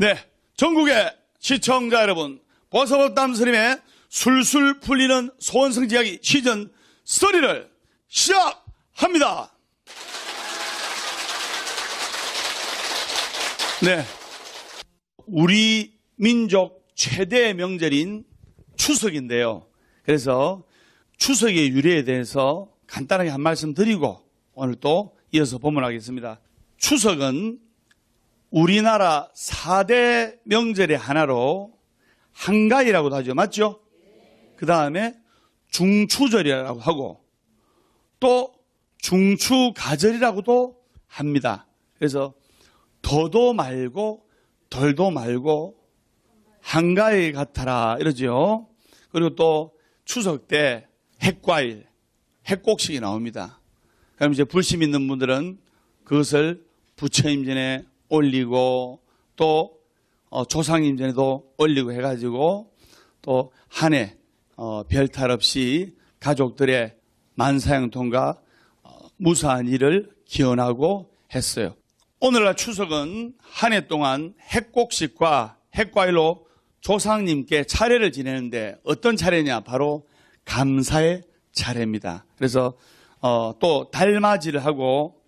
네, 전국의 시청자 여러분, 보석업담 스님의 술술 풀리는 소원성지 이야기 시즌 3를 시작합니다. 네, 우리 민족 최대의 명절인 추석인데요. 그래서 추석의 유래에 대해서 간단하게 한 말씀 드리고 오늘 또 이어서 본문하겠습니다. 추석은 우리나라 4대 명절의 하나로 한가위라고도 하죠. 맞죠? 그 다음에 중추절이라고 하고 또 중추가절이라고도 합니다. 그래서 더도 말고 덜도 말고 한가위 같아라 이러죠. 그리고 또 추석 때 핵과일, 핵곡식이 나옵니다. 그럼 이제 불심 있는 분들은 그것을 부처님전에 올리고 또 조상님전에도 올리고 해가지고 또 한 해 별탈 없이 가족들의 만사형통과 무사한 일을 기원하고 했어요. 오늘날 추석은 한 해 동안 핵곡식과 핵과일로 조상님께 차례를 지내는데 어떤 차례냐? 바로 감사의 차례입니다. 그래서 또 달맞이를 하고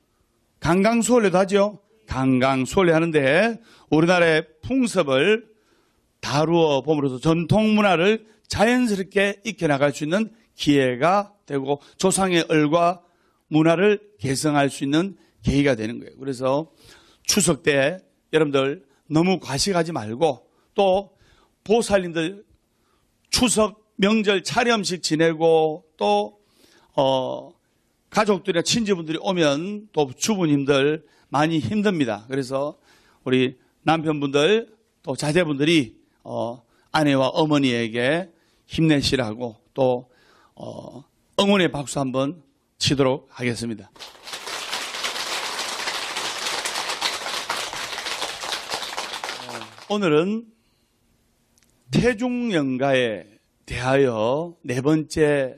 강강수월래도 하죠. 강강수월래 하는데 우리나라의 풍습을 다루어 봄으로써 전통 문화를 자연스럽게 익혀나갈 수 있는 기회가 되고 조상의 얼과 문화를 개성할 수 있는 계기가 되는 거예요. 그래서 추석 때 여러분들 너무 과식하지 말고 또 보살님들 추석 명절 차례음식 지내고 또 가족들이나 친지분들이 오면 또 주부님들 많이 힘듭니다. 그래서 우리 남편분들 또 자제분들이 아내와 어머니에게 힘내시라고 또 응원의 박수 한번 치도록 하겠습니다. 오늘은 태중연가에 대하여 네 번째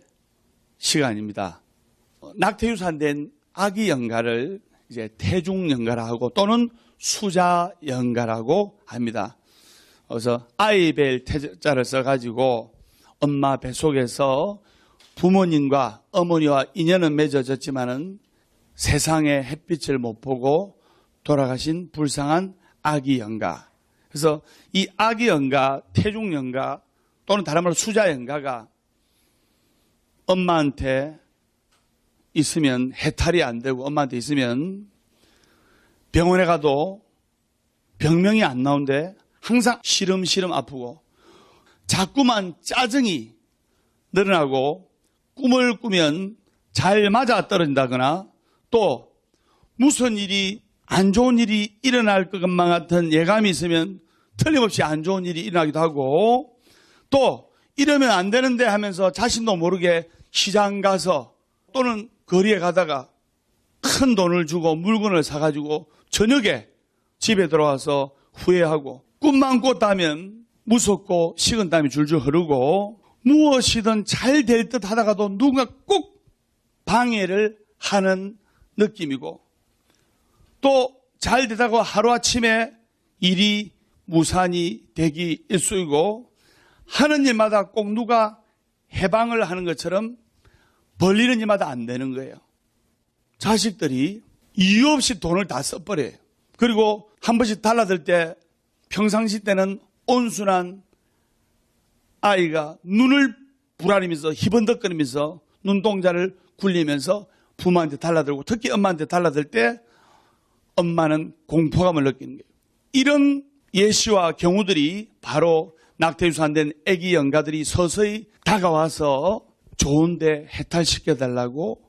시간입니다. 낙태유산된 아기 연가를 이제 태중연가라 하고 또는 수자연가라고 합니다. 그래서 아이벨 태자를 써가지고 엄마 뱃속에서 부모님과 어머니와 인연은 맺어졌지만은 세상의 햇빛을 못 보고 돌아가신 불쌍한 아기 연가. 그래서 이 아기 연가, 태중 연가 또는 다른 말로 수자 연가가 엄마한테 있으면 해탈이 안 되고 엄마한테 있으면 병원에 가도 병명이 안 나오는데 항상 시름시름 아프고 자꾸만 짜증이 늘어나고 꿈을 꾸면 잘 맞아 떨어진다거나 또 무슨 일이 안 좋은 일이 일어날 것만 같은 예감이 있으면 틀림없이 안 좋은 일이 일어나기도 하고 또 이러면 안 되는데 하면서 자신도 모르게 시장 가서 또는 거리에 가다가 큰 돈을 주고 물건을 사가지고 저녁에 집에 들어와서 후회하고 꿈만 꿨다면 무섭고 식은땀이 줄줄 흐르고 무엇이든 잘 될 듯 하다가도 누군가 꼭 방해를 하는 느낌이고 또 잘 되다가 하루아침에 일이 무산이 되기 일쑤이고 하는 일마다 꼭 누가 해방을 하는 것처럼 벌리는 일마다 안 되는 거예요. 자식들이 이유 없이 돈을 다 써버려요. 그리고 한 번씩 달라들 때 평상시 때는 온순한 아이가 눈을 부라리면서 희번덕거리면서 눈동자를 굴리면서 부모한테 달라들고 특히 엄마한테 달라들 때 엄마는 공포감을 느끼는 거예요. 이런 예시와 경우들이 바로 낙태유산된 아기 연가들이 서서히 다가와서 좋은데 해탈시켜달라고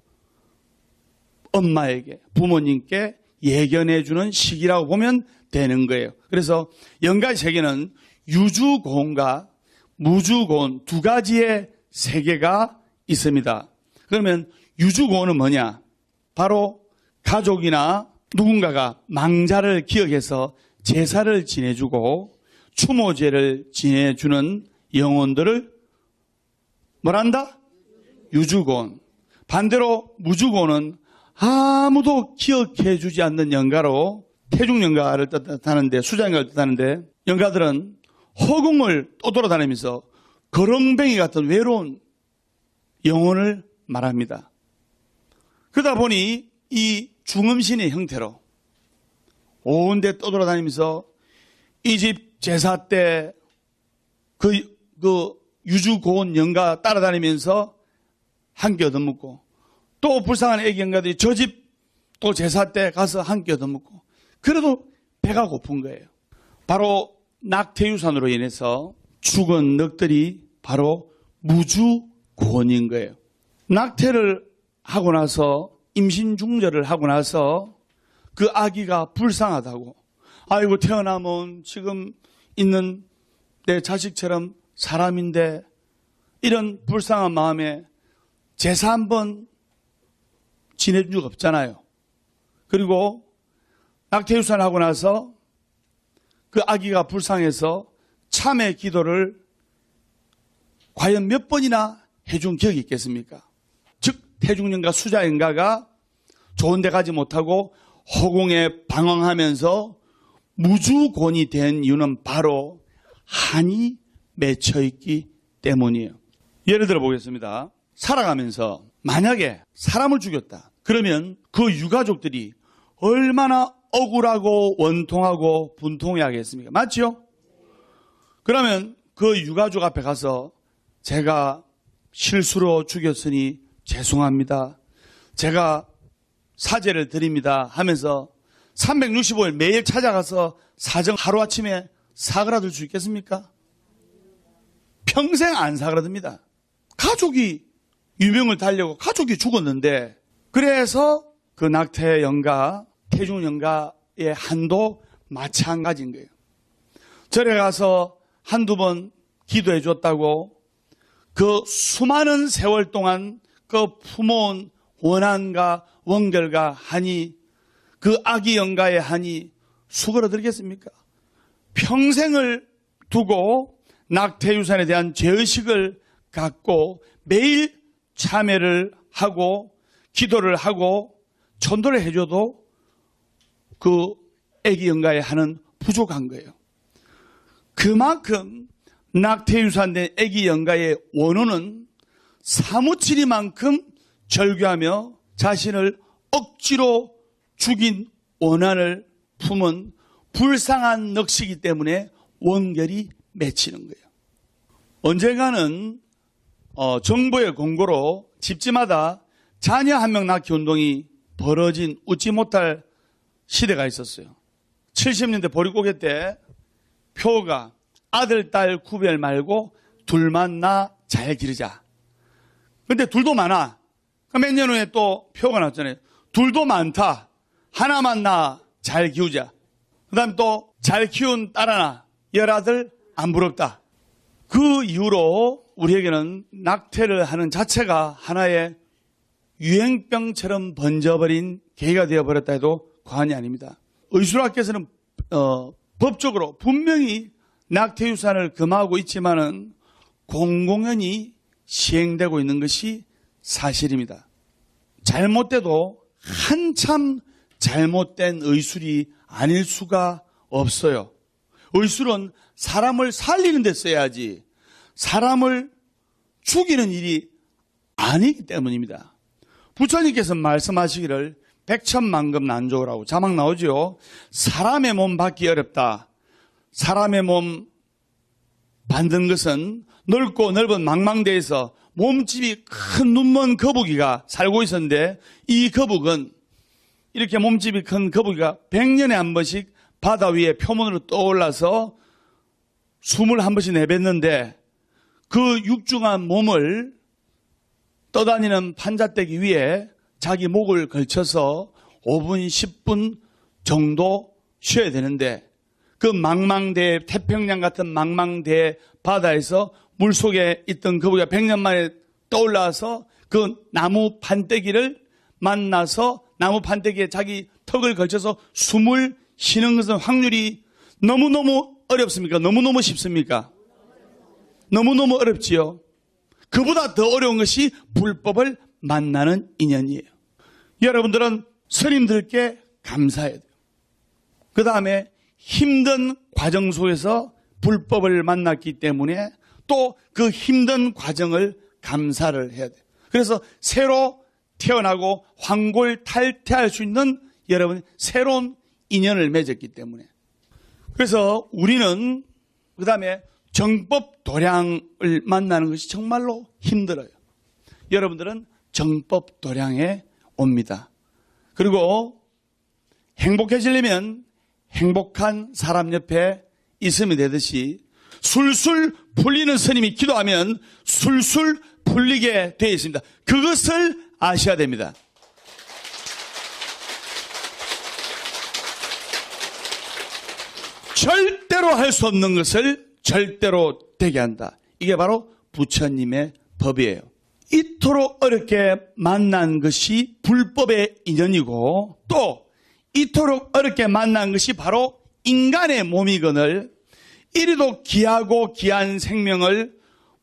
엄마에게 부모님께 예견해주는 시기라고 보면 되는 거예요. 그래서 연가의 세계는 유주고원과 무주고원 두 가지의 세계가 있습니다. 그러면 유주고원은 뭐냐? 바로 가족이나 누군가가 망자를 기억해서 제사를 지내주고 추모제를 지내주는 영혼들을 뭐란다? 유주고원. 반대로 무주고원은 아무도 기억해주지 않는 연가로 태중영가를 뜻하는데, 수자영가를 뜻하는데, 영가들은 허공을 떠돌아다니면서 거렁뱅이 같은 외로운 영혼을 말합니다. 그러다 보니 이 중음신의 형태로 온 데 떠돌아다니면서 이 집 제사 때 그 유주고온 영가 따라다니면서 한 끼 얻어먹고, 또 불쌍한 애기 영가들이 저 집 또 제사 때 가서 한 끼 얻어먹고, 그래도 배가 고픈 거예요. 바로 낙태유산으로 인해서 죽은 늑들이 바로 무주고원인 거예요. 낙태를 하고 나서, 임신중절을 하고 나서 그 아기가 불쌍하다고, 아이고 태어나면 지금 있는 내 자식처럼 사람인데, 이런 불쌍한 마음에 제사 한번 지내준 적 없잖아요. 그리고 낙태유산을 하고 나서 그 아기가 불쌍해서 참회 기도를 과연 몇 번이나 해준 기억이 있겠습니까? 즉 태중영가 수자영가가 좋은 데 가지 못하고 허공에 방황하면서 무주곤이 된 이유는 바로 한이 맺혀있기 때문이에요. 예를 들어 보겠습니다. 살아가면서 만약에 사람을 죽였다. 그러면 그 유가족들이 얼마나 억울하고 원통하고 분통해 하겠습니까? 맞죠? 그러면 그 유가족 앞에 가서 제가 실수로 죽였으니 죄송합니다. 제가 사죄를 드립니다 하면서 365일 매일 찾아가서 사정 하루아침에 사그라들 수 있겠습니까? 평생 안 사그라듭니다. 가족이 유명을 달려고 가족이 죽었는데, 그래서 그 낙태영가, 태중영가의 한도 마찬가지인 거예요. 절에 가서 한두 번 기도해 줬다고 그 수많은 세월 동안 그 품어온 원한과 원결과 한이, 그 아기 영가의 한이 수그러들겠습니까? 평생을 두고 낙태유산에 대한 죄의식을 갖고 매일 참회를 하고 기도를 하고 전도를 해줘도 그 아기 영가의 한은 부족한 거예요. 그만큼 낙태유산된 아기 영가의 원혼은 사무치리만큼 절규하며 자신을 억지로 죽인 원한을 품은 불쌍한 넋이기 때문에 원결이 맺히는 거예요. 언젠가는 정부의 공고로 집집마다 자녀 한 명 낳기 운동이 벌어진 웃지 못할 시대가 있었어요. 70년대 보릿고개 때 표가 아들, 딸 구별 말고 둘만 낳아 잘 기르자. 근데 둘도 많아. 몇 년 후에 또 표가 나왔잖아요. 둘도 많다. 하나만 낳아 잘 키우자. 그 다음에 또 잘 키운 딸 하나, 열아들 안 부럽다. 그 이후로 우리에게는 낙태를 하는 자체가 하나의 유행병처럼 번져버린 계기가 되어버렸다 해도 과언이 아닙니다. 의술학계에서는 법적으로 분명히 낙태유산을 금하고 있지만은 공공연히 시행되고 있는 것이 사실입니다. 잘못돼도 한참 잘못된 의술이 아닐 수가 없어요. 의술은 사람을 살리는 데 써야지 사람을 죽이는 일이 아니기 때문입니다. 부처님께서 말씀하시기를 백천만금 난조라고 자막 나오죠. 사람의 몸 받기 어렵다. 사람의 몸 받는 것은 넓고 넓은 망망대에서 몸집이 큰 눈먼 거북이가 살고 있었는데, 이 거북은 이렇게 몸집이 큰 거북이가 100년에 한 번씩 바다 위에 표면으로 떠올라서 숨을 한 번씩 내뱉는데, 그 육중한 몸을 떠다니는 판자떼기 위에 자기 목을 걸쳐서 5분, 10분 정도 쉬어야 되는데, 그 망망대, 태평양 같은 망망대 바다에서 물속에 있던 거북이가 100년 만에 떠올라서 그 나무 판때기를 만나서 나무 판때기에 자기 턱을 걸쳐서 숨을 쉬는 것은 확률이 너무너무 어렵습니까? 너무너무 쉽습니까? 너무너무 어렵지요. 그보다 더 어려운 것이 불법을 만나는 인연이에요. 여러분들은 스님들께 감사해야 돼요. 그 다음에 힘든 과정 속에서 불법을 만났기 때문에 또 그 힘든 과정을 감사를 해야 돼요. 그래서 새로 태어나고 환골탈태할 수 있는 여러분 새로운 인연을 맺었기 때문에. 그래서 우리는 그 다음에 정법 도량을 만나는 것이 정말로 힘들어요. 여러분들은 정법 도량에 옵니다. 그리고 행복해지려면 행복한 사람 옆에 있으면 되듯이 술술 풀리는 스님이 기도하면 술술 풀리게 되어 있습니다. 그것을 아셔야 됩니다. 절대로 할 수 없는 것을 절대로 되게 한다. 이게 바로 부처님의 법이에요. 이토록 어렵게 만난 것이 불법의 인연이고 또 이토록 어렵게 만난 것이 바로 인간의 몸이거늘 이리도 귀하고 귀한 생명을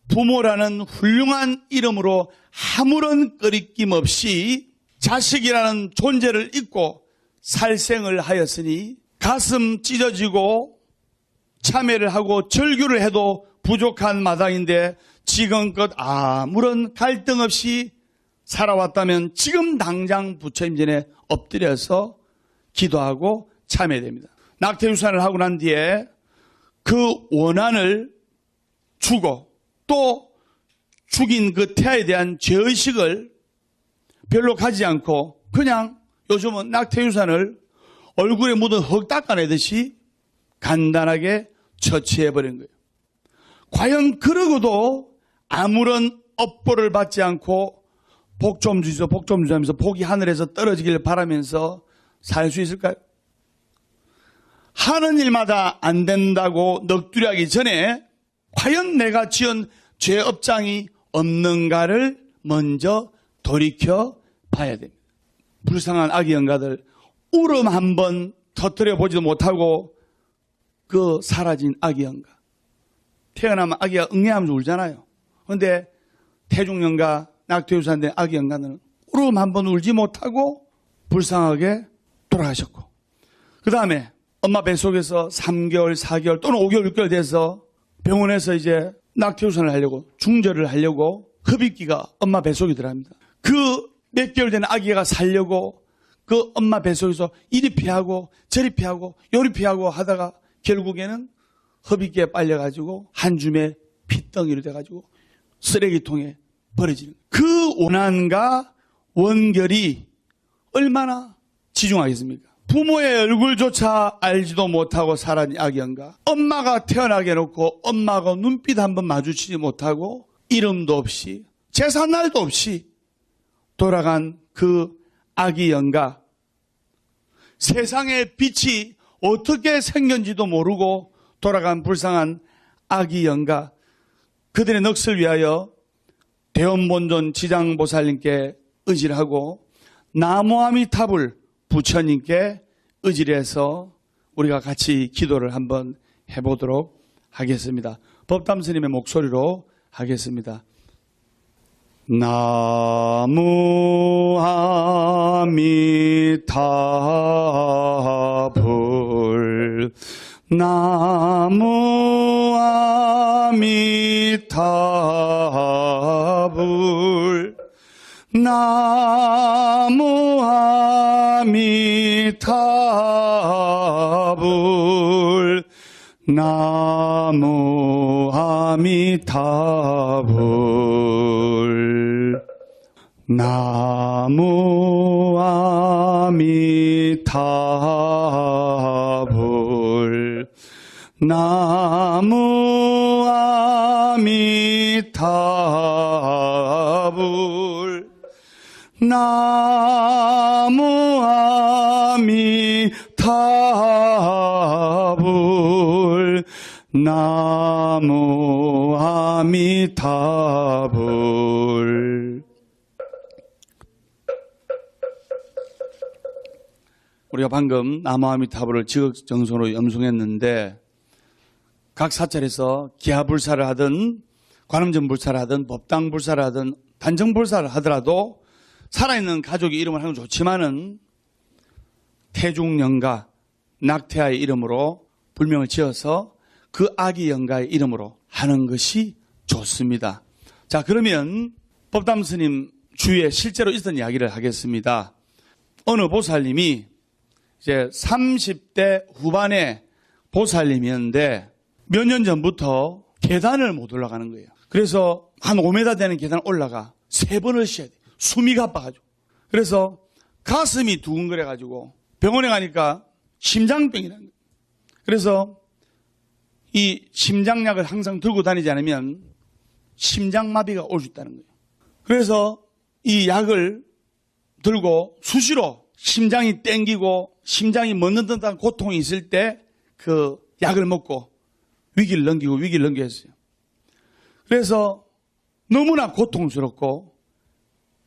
부모라는 훌륭한 이름으로 아무런 꺼리낌 없이 자식이라는 존재를 잊고 살생을 하였으니 가슴 찢어지고 참회를 하고 절규를 해도 부족한 마당인데 지금껏 아무런 갈등 없이 살아왔다면 지금 당장 부처님 전에 엎드려서 기도하고 참회됩니다. 낙태유산을 하고 난 뒤에 그 원한을 주고 또 죽인 그 태아에 대한 죄의식을 별로 가지지 않고 그냥 요즘은 낙태유산을 얼굴에 묻은 흙 닦아내듯이 간단하게 처치해버린 거예요. 과연 그러고도 아무런 업보를 받지 않고 복 좀 주시오, 복 좀 주시오 하면서 복이 하늘에서 떨어지길 바라면서 살 수 있을까요? 하는 일마다 안 된다고 넋두리하기 전에 과연 내가 지은 죄 업장이 없는가를 먼저 돌이켜 봐야 됩니다. 불쌍한 아기 영가들 울음 한번 터뜨려 보지도 못하고 그 사라진 아기 영가. 태어나면 아기가 응애하면서 울잖아요. 그런데 태중영가, 낙태유산된 아기 영가는 울음 한번 울지 못하고 불쌍하게 돌아가셨고 그 다음에 엄마 뱃속에서 3개월, 4개월 또는 5개월, 6개월 돼서 병원에서 이제 낙태유산을 하려고 중절을 하려고 흡입기가 엄마 뱃속에 들어갑니다. 그 몇 개월 된 아기가 살려고 그 엄마 뱃속에서 이리 피하고 저리 피하고 요리 피하고 하다가 결국에는 흡입기에 빨려가지고 한 줌의 핏덩이로 돼가지고 쓰레기통에 버려지는 그 원한과 원결이 얼마나 지중하겠습니까? 부모의 얼굴조차 알지도 못하고 살아진 아기영가 엄마가 태어나게 해놓고 엄마가 눈빛 한번 마주치지 못하고 이름도 없이 제삿날도 없이 돌아간 그 아기영가 세상의 빛이 어떻게 생겼는지도 모르고 돌아간 불쌍한 아기영가 그들의 넋을 위하여 대원본존 지장보살님께 의지를 하고 나무아미타불 부처님께 의지를 해서 우리가 같이 기도를 한번 해보도록 하겠습니다. 법담 스님의 목소리로 하겠습니다. 나무아미타불 나무아미타불 나무아미타불 나무아미타불 나무아미타불 나무아미타불 나무아미타불 나무아미타불 우리가 방금 나무아미타불을 지극정성으로 염송했는데 각 사찰에서 기하불사를 하든 관음전불사를 하든 법당불사를 하든 단정불사를 하더라도 살아있는 가족의 이름을 하는 건 좋지만은 태중영가, 낙태아의 이름으로 불명을 지어서 그 아기 영가의 이름으로 하는 것이 좋습니다. 자, 그러면 법담 스님 주위에 실제로 있었던 이야기를 하겠습니다. 어느 보살님이 이제 30대 후반의 보살님이었는데 몇 년 전부터 계단을 못 올라가는 거예요. 그래서 한 5m 되는 계단을 올라가 3번을 쉬어야 돼요. 숨이 가빠가지고. 그래서 가슴이 두근거려가지고 병원에 가니까 심장병이라는 거예요. 그래서 이 심장약을 항상 들고 다니지 않으면 심장마비가 올 수 있다는 거예요. 그래서 이 약을 들고 수시로 심장이 땡기고 심장이 멎는 듯한 고통이 있을 때 그 약을 먹고 위기를 넘기고 했어요. 그래서 너무나 고통스럽고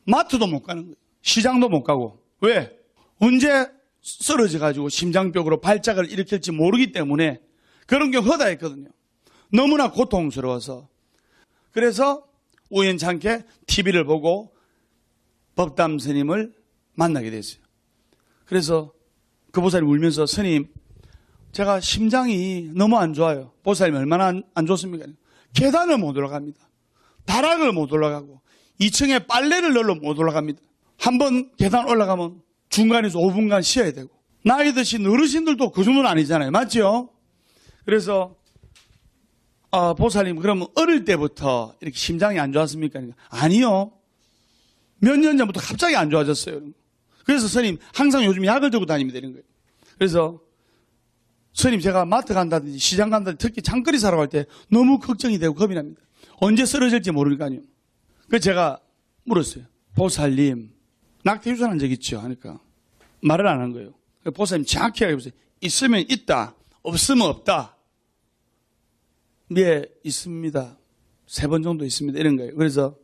마트도 못 가는 거예요. 시장도 못 가고. 왜? 언제 쓰러져가지고 심장벽으로 발작을 일으킬지 모르기 때문에 그런 경우 허다했거든요. 너무나 고통스러워서. 그래서 우연찮게 TV를 보고 법담 스님을 만나게 됐어요. 그래서 그 보살이 울면서 스님, 제가 심장이 너무 안 좋아요. 보살님 얼마나 안 좋습니까? 계단을 못 올라갑니다. 다락을 못 올라가고 2층에 빨래를 널러 못 올라갑니다. 한번 계단 올라가면 중간에서 5분간 쉬어야 되고 나이 드신 어르신들도 그 정도는 아니잖아요. 맞죠? 그래서 보살님 그러면 어릴 때부터 이렇게 심장이 안 좋았습니까? 아니요. 몇 년 전부터 갑자기 안 좋아졌어요. 그래서 스님 항상 요즘 약을 들고 다니면 되는 거예요. 그래서 스님 제가 마트 간다든지 시장 간다든지 특히 장거리 사러 갈 때 너무 걱정이 되고 겁이 납니다. 언제 쓰러질지 모르니까요. 그래서 제가 물었어요. 보살님 낙태 유산한 적 있죠? 하니까 말을 안 한 거예요. 보살님 정확히 해보세요. 있으면 있다. 없으면 없다. 예, 있습니다. 3번 정도 있습니다. 이런 거예요. 그래서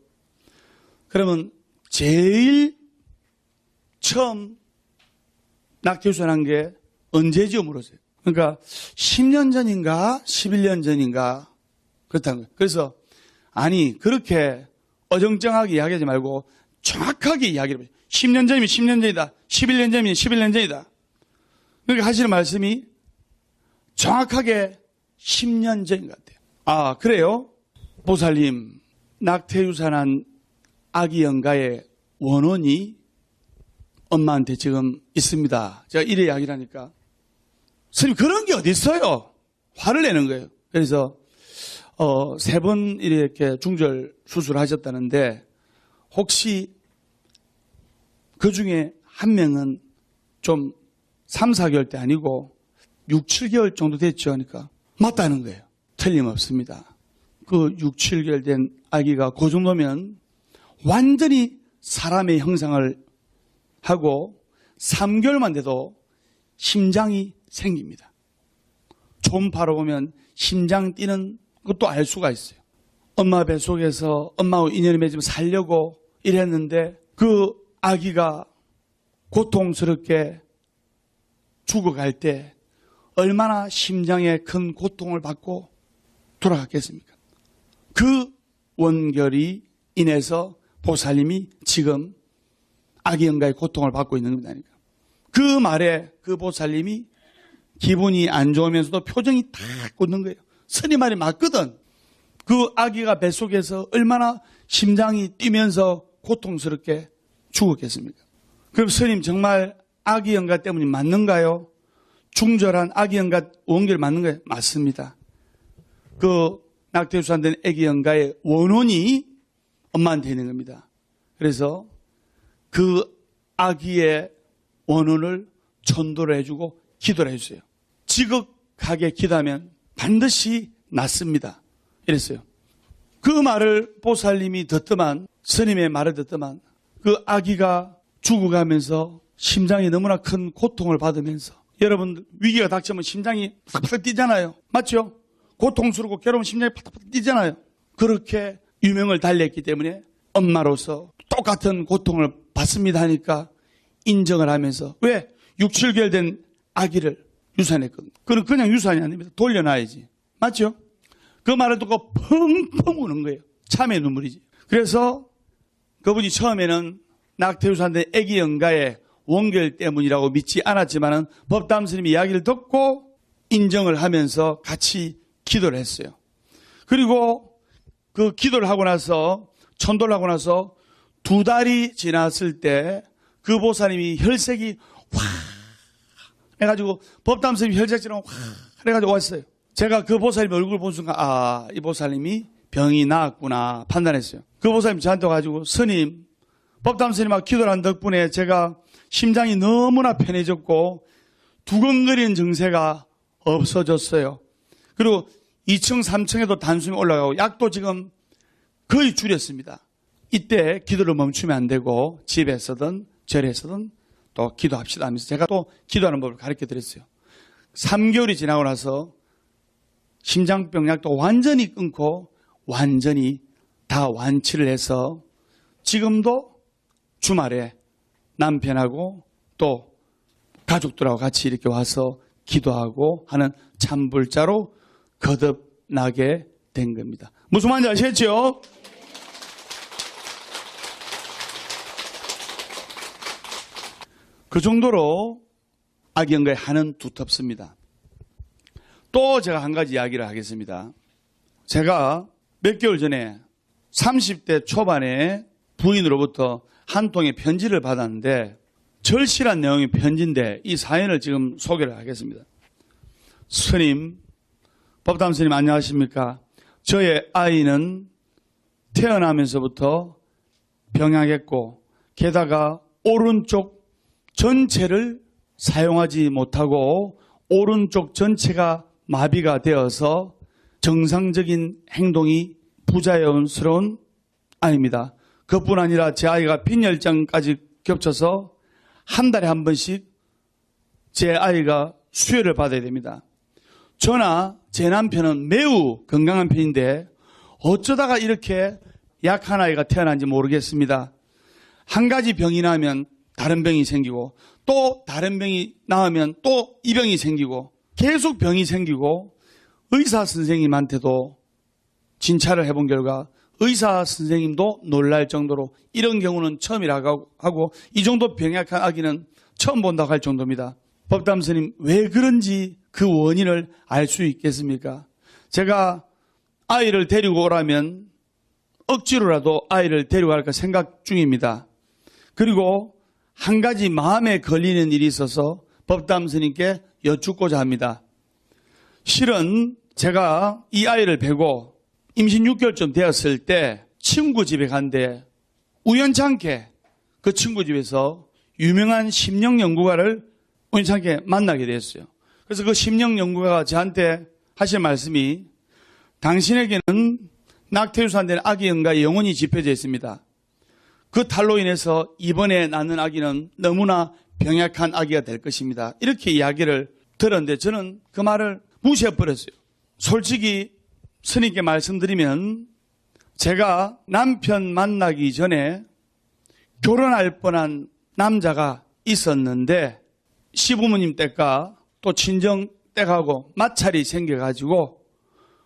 그러면 제일 처음 낙태 유산한 게 언제지요? 물었어요. 그러니까 10년 전인가 11년 전인가 그렇다는 거예요. 그래서 아니 그렇게 어정쩡하게 이야기하지 말고 정확하게 이야기를 해보세요. 10년 전이면 10년 전이다. 11년 전이면 11년 전이다. 그러니까 하시는 말씀이 정확하게 10년 전인 것 같아요. 아, 그래요? 보살님, 낙태유산한 아기 영가의 원혼이 엄마한테 지금 있습니다. 제가 이래 이야기를 하니까 스님 그런 게 어디 있어요? 화를 내는 거예요. 그래서 3번 이렇게 중절 수술을 하셨다는데 혹시 그 중에 한 명은 좀 3, 4개월 때 아니고 6, 7개월 정도 됐죠. 하니까 맞다는 거예요. 틀림없습니다. 그 6, 7개월 된 아기가 그 정도면 완전히 사람의 형상을 하고 3개월만 돼도 심장이 생깁니다. 초음파로 보면 심장 뛰는 것도 알 수가 있어요. 엄마 뱃속에서 엄마와 인연을 맺으면 살려고 이랬는데 그 아기가 고통스럽게 죽어갈 때 얼마나 심장에 큰 고통을 받고 돌아갔겠습니까? 그 원결이 인해서 보살님이 지금 아기 영가의 고통을 받고 있는 겁니다. 그 말에 그 보살님이 기분이 안 좋으면서도 표정이 딱 굳는 거예요. 스님 말이 맞거든. 그 아기가 뱃속에서 얼마나 심장이 뛰면서 고통스럽게 죽었겠습니까? 그럼 스님 정말 아기 영가 때문이 맞는가요? 중절한 아기 영가 원결 맞는가요? 맞습니다. 그 낙태유산된 아기 영가의 원혼이 엄마한테 있는 겁니다. 그래서 그 아기의 원혼을 전도를 해주고 기도를 해주세요. 지극하게 기도하면 반드시 낫습니다. 이랬어요. 그 말을 보살님이 듣더만, 스님의 말을 듣더만 그 아기가 죽어가면서 심장이 너무나 큰 고통을 받으면서, 여러분 위기가 닥치면 심장이 팍팍 뛰잖아요. 맞죠? 고통스럽고 괴로운 심장이 팍팍 뛰잖아요. 그렇게 유명을 달렸기 때문에 엄마로서 똑같은 고통을 받습니다 하니까 인정을 하면서, 왜? 6, 7개월 된 아기를 유산했거든요. 그럼 그냥 유산이 아닙니다. 돌려놔야지. 맞죠? 그 말을 듣고 펑펑 우는 거예요. 참의 눈물이지. 그래서 그분이 처음에는 낙태유산된 아기 영가의 원결 때문이라고 믿지 않았지만은 법담 스님의 이야기를 듣고 인정을 하면서 같이 기도를 했어요. 그리고 그 기도를 하고 나서 천도를 하고 나서 2달이 지났을 때 그 보살님이 혈색이 확 해가지고 법담 스님 혈색처럼 확 해가지고 왔어요. 제가 그 보살님 얼굴을 본 순간 이 보살님이 병이 나았구나 판단했어요. 그 보살님 저한테 와가지고 스님 법담 스님하고 기도를 한 덕분에 제가 심장이 너무나 편해졌고 두근거리는 증세가 없어졌어요. 그리고 2층 3층에도 단숨에 올라가고 약도 지금 거의 줄였습니다. 이때 기도를 멈추면 안 되고 집에서든 절에서든 또 기도합시다 하면서 제가 또 기도하는 법을 가르쳐 드렸어요. 3개월이 지나고 나서 심장병 약도 완전히 끊고 완전히 다 완치를 해서 지금도 주말에 남편하고 또 가족들하고 같이 이렇게 와서 기도하고 하는 참불자로 거듭나게 된 겁니다. 무슨 말인지 아시겠죠? 그 정도로 악연가의 한은 두텁습니다. 또 제가 한 가지 이야기를 하겠습니다. 제가 몇 개월 전에 30대 초반에 부인으로부터 한 통의 편지를 받았는데 절실한 내용의 편지인데 이 사연을 지금 소개를 하겠습니다. 스님, 법담 스님 안녕하십니까? 저의 아이는 태어나면서부터 병약했고 게다가 오른쪽 전체를 사용하지 못하고 오른쪽 전체가 마비가 되어서 정상적인 행동이 부자연스러운 아이입니다. 그뿐 아니라 제 아이가 빈혈증까지 겹쳐서 한 달에 한 번씩 제 아이가 수혈을 받아야 됩니다. 저나 제 남편은 매우 건강한 편인데 어쩌다가 이렇게 약한 아이가 태어난지 모르겠습니다. 한 가지 병이 나면 다른 병이 생기고 또 다른 병이 나오면 또 이 병이 생기고 계속 병이 생기고 의사 선생님한테도 진찰을 해본 결과 의사 선생님도 놀랄 정도로 이런 경우는 처음이라고 하고 이 정도 병약한 아기는 처음 본다고 할 정도입니다. 법담 스님 왜 그런지 그 원인을 알 수 있겠습니까? 제가 아이를 데리고 오라면 억지로라도 아이를 데려갈까 생각 중입니다. 그리고 한 가지 마음에 걸리는 일이 있어서 법담 스님께 여쭙고자 합니다. 실은 제가 이 아이를 베고 임신 6개월쯤 되었을 때 친구 집에 간데 우연찮게 그 친구 집에서 유명한 심령연구가를 우연찮게 만나게 됐어요. 그래서 그 심령연구가가 저한테 하실 말씀이 당신에게는 낙태유산된 아기 영가에 영혼이 집혀져 있습니다. 그 탈로 인해서 이번에 낳는 아기는 너무나 병약한 아기가 될 것입니다. 이렇게 이야기를 들었는데 저는 그 말을 무시해버렸어요. 솔직히 스님께 말씀드리면 제가 남편 만나기 전에 결혼할 뻔한 남자가 있었는데 시부모님 댁과 또 친정 댁하고 마찰이 생겨가지고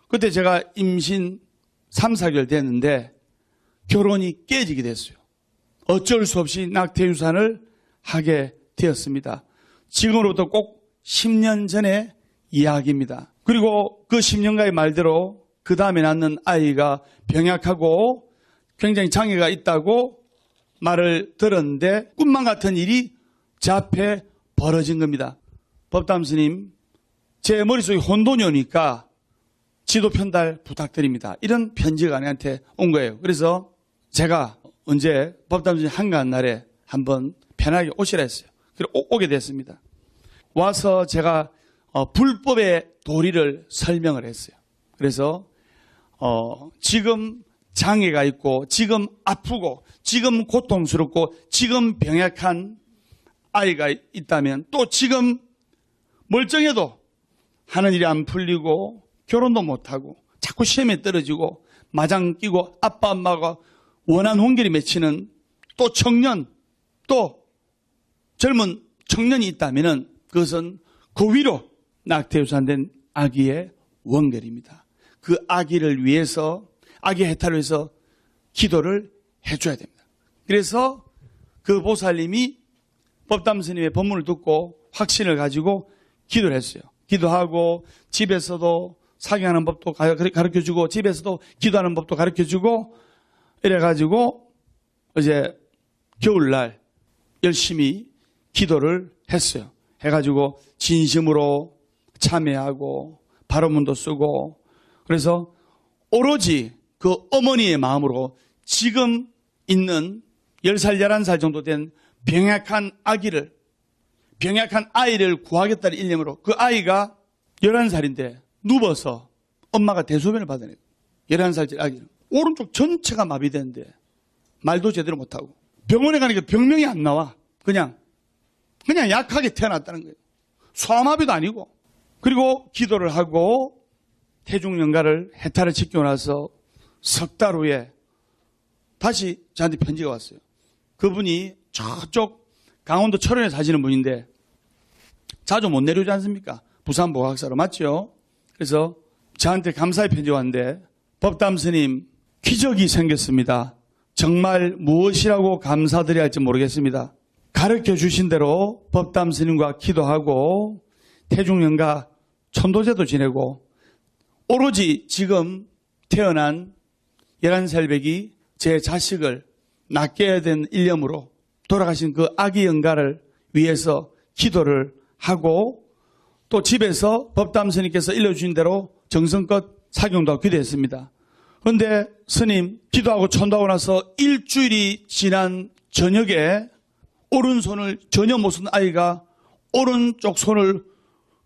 그때 제가 임신 3, 4개월 됐는데 결혼이 깨지게 됐어요. 어쩔 수 없이 낙태유산을 하게 되었습니다. 지금으로부터 꼭 10년 전의 이야기입니다. 그리고 그 10년가의 말대로 그 다음에 낳는 아이가 병약하고 굉장히 장애가 있다고 말을 들었는데 꿈만 같은 일이 제 앞에 벌어진 겁니다. 법담 스님, 제 머릿속에 혼돈이 오니까 지도 편달 부탁드립니다. 이런 편지가 아내한테 온 거예요. 그래서 제가 언제 법담 스님 한가한 날에 한번 편하게 오시라 했어요. 그리고 오게 됐습니다. 와서 제가 불법의 도리를 설명을 했어요. 그래서 지금 장애가 있고 지금 아프고 지금 고통스럽고 지금 병약한 아이가 있다면 또 지금 멀쩡해도 하는 일이 안 풀리고 결혼도 못하고 자꾸 시험에 떨어지고 마장 끼고 아빠 엄마가 원한 혼결이 맺히는 또 청년 또 젊은 청년이 있다면 그것은 그 위로 낙태유산된 아기의 원결입니다. 그 아기를 위해서 아기 해탈을 위해서 기도를 해줘야 됩니다. 그래서 그 보살님이 법담 스님의 법문을 듣고 확신을 가지고 기도를 했어요. 기도하고 집에서도 사경하는 법도 가르쳐주고 집에서도 기도하는 법도 가르쳐주고 이래가지고 이제 겨울날 열심히 기도를 했어요. 해가지고 진심으로 참여하고 발언문도 쓰고 그래서 오로지 그 어머니의 마음으로 지금 있는 10살, 11살 정도 된 병약한 아이를 구하겠다는 일념으로 그 아이가 11살인데 누워서 엄마가 대소변을 받아내고 11살짜리 아기는 오른쪽 전체가 마비되는데 말도 제대로 못하고 병원에 가니까 병명이 안 나와. 그냥 약하게 태어났다는 거예요. 소아마비도 아니고. 그리고 기도를 하고 태중연가를 해탈을 지키고 나서 석 달 후에 다시 저한테 편지가 왔어요. 그분이 저쪽 강원도 철원에 사시는 분인데 자주 못 내려오지 않습니까? 부산 보학사로 맞죠? 그래서 저한테 감사의 편지가 왔는데 법담 스님 기적이 생겼습니다. 정말 무엇이라고 감사드려야 할지 모르겠습니다. 가르쳐 주신 대로 법담 스님과 기도하고 태중연가 천도제도 지내고 오로지 지금 태어난 11살 백이 제 자식을 낳게 해야 된 일념으로 돌아가신 그 아기 영가를 위해서 기도를 하고 또 집에서 법담 스님께서 일러주신 대로 정성껏 사경도 하고 기도했습니다. 그런데 스님 기도하고 천도하고 나서 일주일이 지난 저녁에 오른손을 전혀 못 쓴 아이가 오른쪽 손을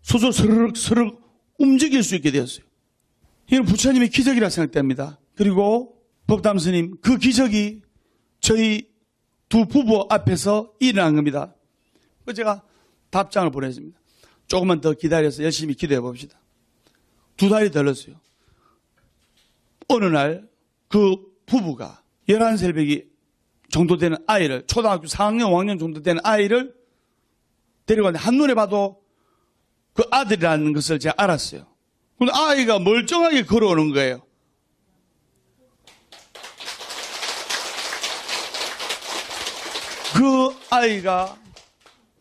수술 스르륵 움직일 수 있게 되었어요. 이건 부처님의 기적이라 생각됩니다. 그리고 법담 스님 그 기적이 저희 두 부부 앞에서 일어난 겁니다. 그래서 제가 답장을 보냈습니다. 조금만 더 기다려서 열심히 기도해 봅시다. 2달이 더 흘렀어요. 어느 날 그 부부가 11살 백이 정도 되는 아이를 초등학교 4학년, 5학년 정도 되는 아이를 데려갔는데 한눈에 봐도 그 아들이라는 것을 제가 알았어요. 근데 아이가 멀쩡하게 걸어오는 거예요. 그 아이가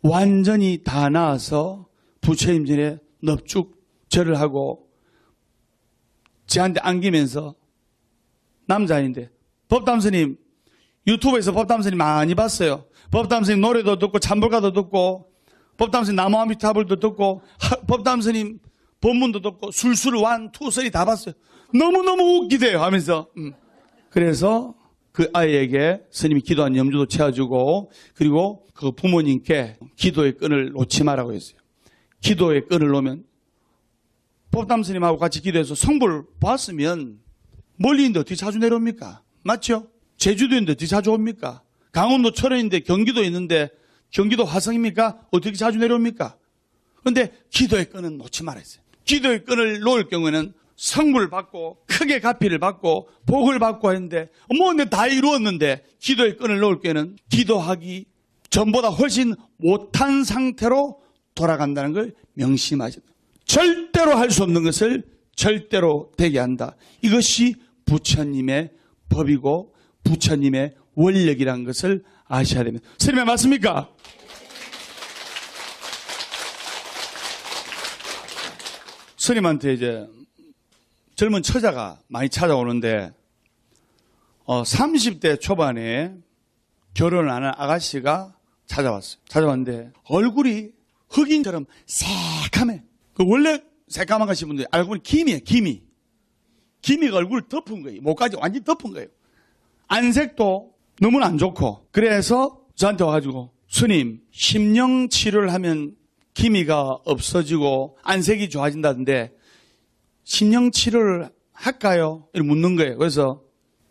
완전히 다 나아서 부처님 전에 넙죽 절을 하고 저한테 안기면서 남자인데 법담 스님 유튜브에서 법담 스님 많이 봤어요. 법담 스님 노래도 듣고 찬불가도 듣고 법담 스님 나무아미타불도 듣고 법담 스님 법문도 듣고 술술 완 투설이 다 봤어요. 너무너무 웃기대요 하면서 그래서 그 아이에게 스님이 기도한 염주도 채워주고 그리고 그 부모님께 기도의 끈을 놓지 말라고 했어요. 기도의 끈을 놓으면 법담 스님하고 같이 기도해서 성불 봤으면 멀리 있는데 어떻게 자주 내려옵니까? 맞죠? 제주도 있는데 어떻게 자주 옵니까? 강원도 철원인데 경기도 있는데 경기도 화성입니까? 어떻게 자주 내려옵니까? 그런데 기도의 끈은 놓지 말아야 했어요. 기도의 끈을 놓을 경우에는 성불을 받고 크게 가피를 받고 복을 받고 했는데 근데 다 이루었는데 기도의 끈을 놓을 경우에는 기도하기 전보다 훨씬 못한 상태로 돌아간다는 걸 명심하셔야 돼요. 절대로 할 수 없는 것을 절대로 되게 한다. 이것이 부처님의 법이고 부처님의 원력이라는 것을 아셔야 됩니다. 스님의 맞습니까? 스님한테 이제 젊은 처자가 많이 찾아오는데 30대 초반에 결혼을 안 한 아가씨가 찾아왔어요. 찾아왔는데 얼굴이 흑인처럼 새카매. 원래 새까만 가신 분들 알고 보니 김이에요. 김이가 얼굴을 덮은 거예요. 목까지 완전히 덮은 거예요. 안색도 너무나 안 좋고 그래서 저한테 와가지고 스님 심령 치료를 하면 기미가 없어지고 안색이 좋아진다던데 심령 치료를 할까요? 이렇게 묻는 거예요. 그래서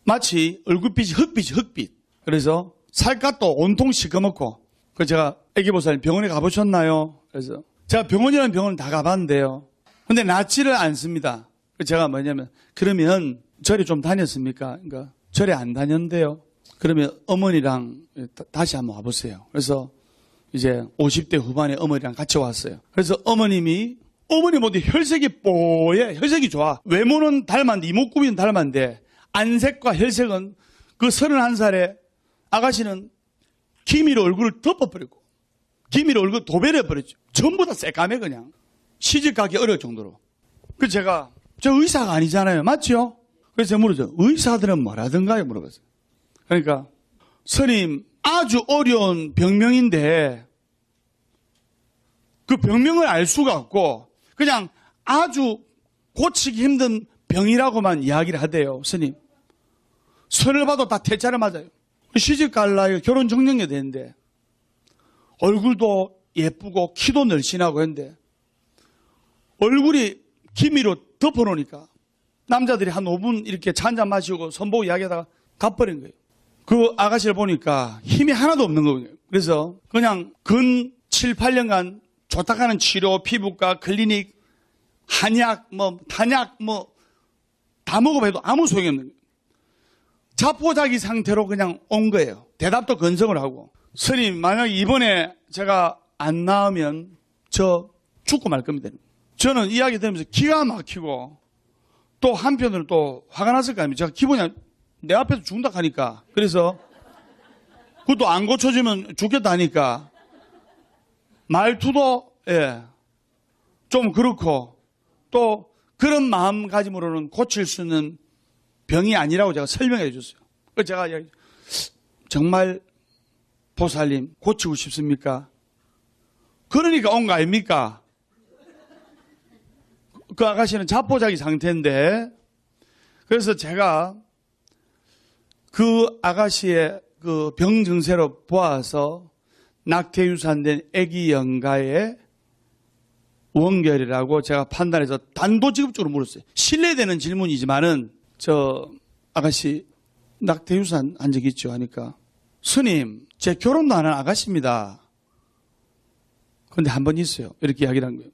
마치 얼굴빛이 흑빛. 그래서 살갗도 온통 시커멓고 그래서 제가 애기보살님 병원에 가보셨나요? 그래서 제가 병원이라는 병원은 다 가봤는데요. 근데 낫지를 않습니다. 그래서 제가 뭐냐면 그러면 절에 좀 다녔습니까? 그러니까 절에 안 다녔는데요. 그러면 어머니랑 다시 한번 와보세요. 그래서 이제 50대 후반에 어머니랑 같이 왔어요. 그래서 어머니 보니 혈색이 뽀얘. 혈색이 좋아. 외모는 닮았는데 이목구비는 닮았는데 안색과 혈색은 그 31살에 아가씨는 기미로 얼굴을 덮어버리고 기미를 얼굴 도배해버렸죠. 전부 다 새까매 그냥. 시집가기 어려울 정도로. 그래서 제가 저 의사가 아니잖아요. 맞죠? 그래서 제가 물었죠. 의사들은 뭐라든가요? 물어봤어요. 그러니까 스님 아주 어려운 병명인데 그 병명을 알 수가 없고 그냥 아주 고치기 힘든 병이라고만 이야기를 하대요. 스님. 선을 봐도 다 퇴짜를 맞아요. 시집 갈 나이가 결혼 정년이 되는데 얼굴도 예쁘고 키도 늘씬하고 했는데 얼굴이 기미로 덮어놓으니까 남자들이 한 5분 이렇게 차 한잔 마시고 선보고 이야기하다가 가버린 거예요. 그 아가씨를 보니까 힘이 하나도 없는 거예요. 그래서 그냥 근 7, 8년간 조탁하는 치료, 피부과, 클리닉, 한약, 단약, 다 먹어봐도 아무 소용이 없는 거예요. 자포자기 상태로 그냥 온 거예요. 대답도 건성을 하고. 스님, 만약 이번에 제가 안 나으면 저 죽고 말 겁니다. 저는 이야기 들으면서 기가 막히고 또 한편으로 또 화가 났을 거 아닙니까? 제가 기분이 내 앞에서 죽는다 하니까. 그래서 그것도 안 고쳐주면 죽겠다 하니까 말투도 좀 그렇고 또 그런 마음가짐으로는 고칠 수 있는 병이 아니라고 제가 설명해 줬어요. 그래서 제가 정말 보살님 고치고 싶습니까? 그러니까 온 거 아닙니까? 그 아가씨는 자포자기 상태인데 그래서 제가 그 아가씨의 그 병 증세로 보아서 낙태유산된 아기 영가의 원결이라고 제가 판단해서 단도직입적으로 물었어요. 신뢰되는 질문이지만은 저 아가씨 낙태유산 한 적 있죠? 하니까 스님 제 결혼도 안 한 아가씨입니다. 그런데 한 번 있어요. 이렇게 이야기를 한 거예요.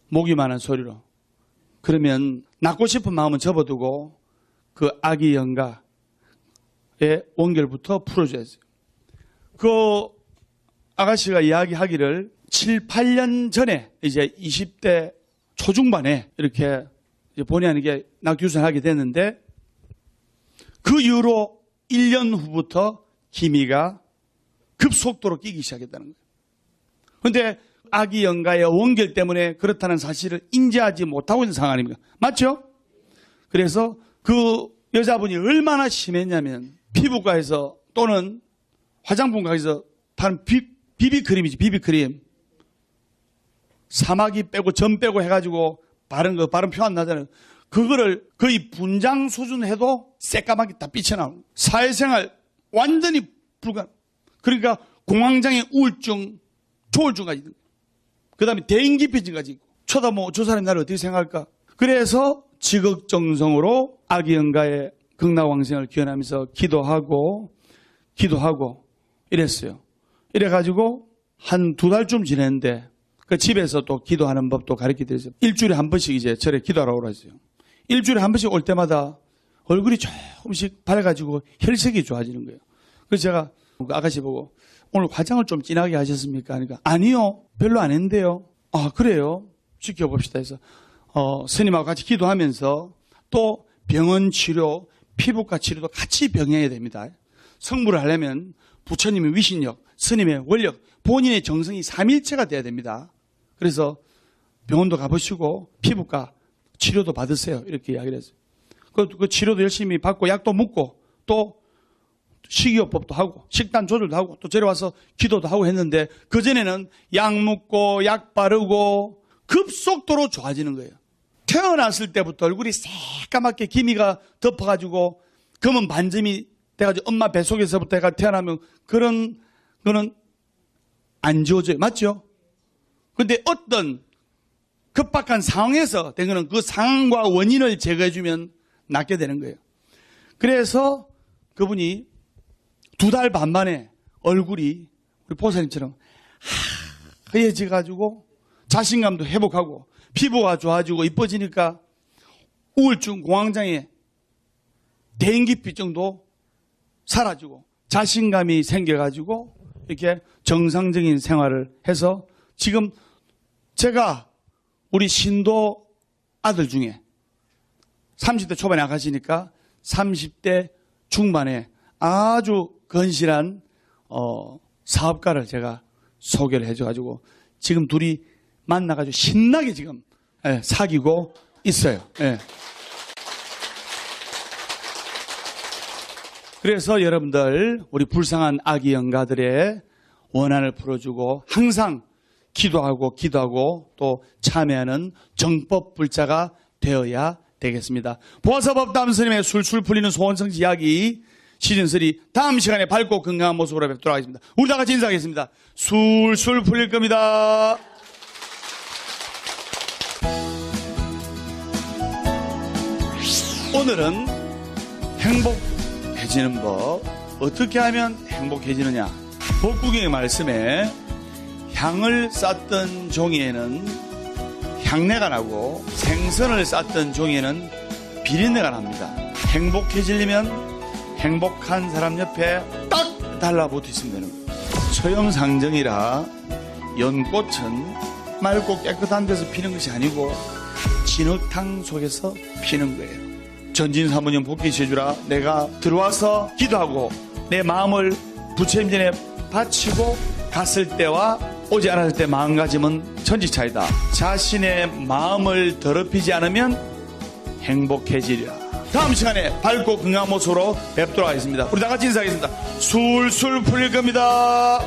목이만한 소리로. 그러면 낳고 싶은 마음은 접어두고 그 아기 영가의 원결부터 풀어줘야죠. 그 아가씨가 이야기하기를 7, 8년 전에 이제 20대 초중반에 이렇게 본의 아니게 낙태유산하게 됐는데 그 이후로 1년 후부터 기미가 급속도로 끼기 시작했다는 거예요. 그런데 아기 영가의 원결 때문에 그렇다는 사실을 인지하지 못하고 있는 상황 아닙니까? 맞죠? 그래서 그 여자분이 얼마나 심했냐면 피부과에서 또는 화장품가에서 파는 비비크림이지, 비비크림. 사마귀 빼고 점 빼고 해가지고 바른 표 안 나잖아요. 그거를 거의 분장 수준 해도 새까맣게 다 삐쳐나오는. 사회생활 완전히 불가. 그러니까 공황장애, 우울증, 조울증까지 있는. 그 다음에 대인기피증까지 있고. 쳐다보면 저 사람이 나를 어떻게 생각할까? 그래서 지극정성으로 아기 영가의 극락왕생을 기원하면서 기도하고 이랬어요. 이래가지고 한 2달쯤 지냈는데 그 집에서 또 기도하는 법도 가르쳐 드렸어요. 일주일에 한 번씩 이제 절에 기도하러 오라 했어요. 일주일에 한 번씩 올 때마다 얼굴이 조금씩 밝아지고 혈색이 좋아지는 거예요. 그래서 제가 그 아가씨 보고 오늘 화장을 좀 진하게 하셨습니까? 하니까 아니요. 별로 안 했는데요. 아 그래요? 지켜봅시다 해서 스님하고 같이 기도하면서 또 병원 치료, 피부과 치료도 같이 병행해야 됩니다. 성불을 하려면 부처님의 위신력, 스님의 원력, 본인의 정성이 삼일체가 돼야 됩니다. 그래서 병원도 가보시고 피부과 치료도 받으세요. 이렇게 이야기를 했어요. 그 치료도 열심히 받고 약도 먹고 또 식이요법도 하고 식단 조절도 하고 또 저리 와서 기도도 하고 했는데 그전에는 약 먹고 약 바르고 급속도로 좋아지는 거예요. 태어났을 때부터 얼굴이 새까맣게 기미가 덮어가지고 검은 반점이 돼가지고 엄마 뱃속에서부터 애가 태어나면 그런 거는 안 지워져요. 맞죠? 근데 어떤 급박한 상황에서 된 거는 그 상황과 원인을 제거해주면 낫게 되는 거예요. 그래서 그분이 2달 반 만에 얼굴이 우리 보살님처럼 하얘져가지고 자신감도 회복하고 피부가 좋아지고 이뻐지니까 우울증, 공황장애, 대인기피증도 사라지고 자신감이 생겨가지고 이렇게 정상적인 생활을 해서 지금 제가 우리 신도 아들 중에 30대 초반에 나가시니까 30대 중반에 아주 건실한 사업가를 제가 소개를 해줘가지고 지금 둘이 만나가지고 신나게 지금 사귀고 있어요. 예. 그래서 여러분들 우리 불쌍한 아기 영가들의 원한을 풀어주고 항상 기도하고 또 참여하는 정법 불자가 되어야 되겠습니다. 보아서법 다음 스님의 술술 풀리는 소원성지 이야기 시즌3 다음 시간에 밝고 건강한 모습으로 뵙도록 하겠습니다. 우리 다 같이 인사하겠습니다. 술술 풀릴 겁니다. 오늘은 행복해지는 법, 어떻게 하면 행복해지느냐. 법국의 말씀에 향을 쌓던 종이에는 향내가 나고 생선을 쌓던 종이에는 비린내가 납니다. 행복해지려면 행복한 사람 옆에 딱 달라붙어 있으면 되는 거예요. 소염상정이라 연꽃은 맑고 깨끗한 데서 피는 것이 아니고 진흙탕 속에서 피는 거예요. 전진사무년 복귀시주라 내가 들어와서 기도하고 내 마음을 부처님 전에 바치고 갔을 때와 오지 않았을 때 마음가짐은 천지차이다. 자신의 마음을 더럽히지 않으면 행복해지리라. 다음 시간에 밝고 건강한 모습으로 뵙도록 하겠습니다. 우리 다 같이 인사하겠습니다. 술술 풀릴 겁니다.